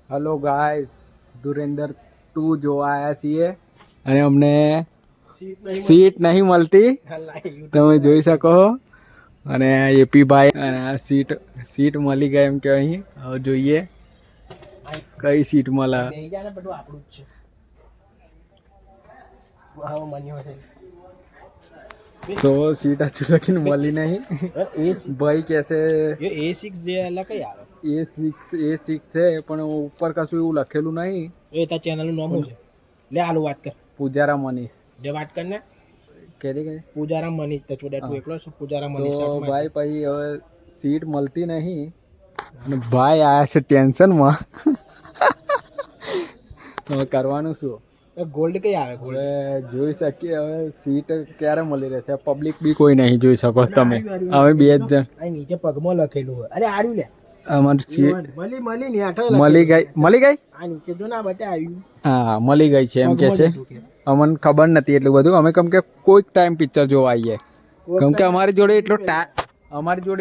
Hello guys, ધુરેન્દર 2 જોવા આવ્યા છીએ અને અમને સીટ નહીં મળતી, તમે જોઈ શકો. અને એપી ભાઈ અને આ સીટ મળી ગઈ એમ કે અહીં. હવે જોઈએ કઈ સીટ મળે. તો સીટ अच्छी लगी मली नहीं भाई कैसे A6 જે અલગ કઈ આવે A6 है પણ ઉપર કશું એવું લખેલું નહીં. એ તા ચેનલ નું નામ શું છે? લે આલુ વાત કર. પૂજારા મનીષ જે વાત કર ને કેરી કે પૂજારામ મનીષ તો ચોડા તું એકલો છો પૂજારામ મનીષ તો ભાઈ પછી હવે સીટ મળતી નહીં અને ભાઈ આયા છે ટેન્શનમાં. હવે કરવાનું શું? ગોલ્ડ કઈ આવે ગોલ્ડ હવે જોઈ શકીએ હવે સીટ ક્યારે મળી રહેશે. પબ્લિક બી કોઈ નહીં જોઈ શકો તમે. અમે બે જ જણ. આ નીચે પગમાં લખેલું હોય. અરે આર્યું લે અમારી સીટ મળી ને આઠ મળી ગઈ. આ નીચે જો ના બતાવ્યું. હા મળી ગઈ છે એમ કે છે. અમને ખબર નથી એટલું બધું. અમે કેમ કે કોઈક ટાઈમ પિક્ચર જોવા આવીએ કેમ કે અમારી જોડે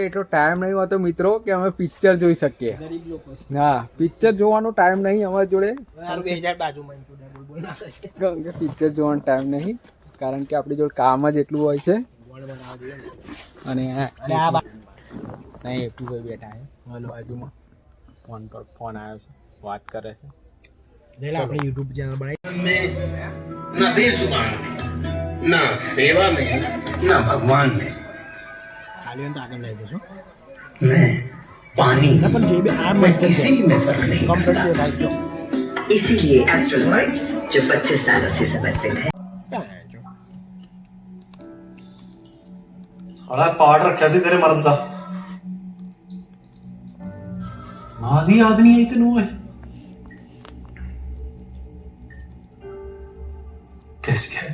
એટલો ટાઈમ નહીં હોતો મિત્રો કે અમે પિક્ચર જોઈ શકીએ. હા પિક્ચર જોવાનો ટાઈમ નહીં અમારી જોડે. પિક્ચર જોવાનો ટાઈમ નહીં કારણ કે આપણી જોડે કામ જ એટલું હોય છે. અને નહીં એટલું કોઈ બેઠા છે બાજુમાં ફોન પર ફોન આવ્યો છે, વાત કરે છે. આપણે YouTube ચેનલ બનાવી ना बेजुबान में ना सेवा में ना भगवान में ખાલી તો આગળ લઈ જશો मैं पानी ના પણ જે બી આ मैं મસ્ત છે किसी में फर्क नहीं કમ્પ્લીટ દેખાય જો इसीलिए एस्ट्रल वाइब्स जो 25 सालों से समर्पित है साला पाठ रखा सी तेरे मरन दा आधी आदमी आई तेनू है कैसी है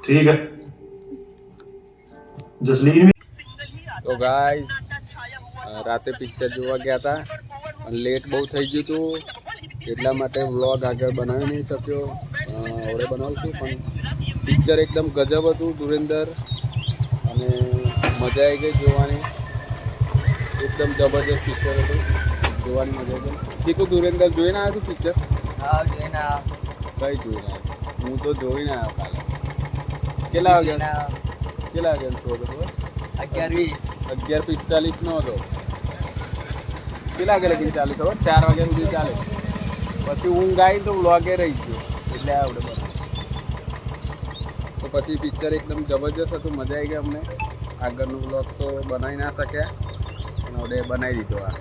ठीक है जसलीन भी તો ગાઈસ રાતે પિક્ચર જોવા ગયા હતા અને લેટ બહુ થઈ ગયું હતું એટલા માટે વ્લોગ આગળ બનાવી નહીં શક્યો. હવે બનાવશું પણ પિક્ચર એકદમ ગજબ હતું ધુરેન્દર અને મજા આવી ગઈ જોવાની. એકદમ જબરજસ્ત પિક્ચર હતું, જોવાની મજા આવી ગઈ. કીધું ધુરેન્દર જોઈને આવ્યો તું પિક્ચર? હા જોઈને આવ્યો. કઈ જોઈને આવ્યો? હું તો જોઈને આવ્યો કાલે. કેટલા વાગ્યા શો હતો? 11:45 નો હતો. કેટલા વાગે લગી ચાલે ખબર? 4 વાગ્યા સુધી ચાલે. પછી ઊંઘ આવી તો વ્લોગે રહી ગયો એટલે આવડે બધું. તો પછી પિક્ચર એકદમ જબરજસ્ત હતું, મજા આવી ગઈ અમને. આગળનું વ્લોગ તો બનાવી ના શક્યા પણ હવે બનાવી દીધો આ.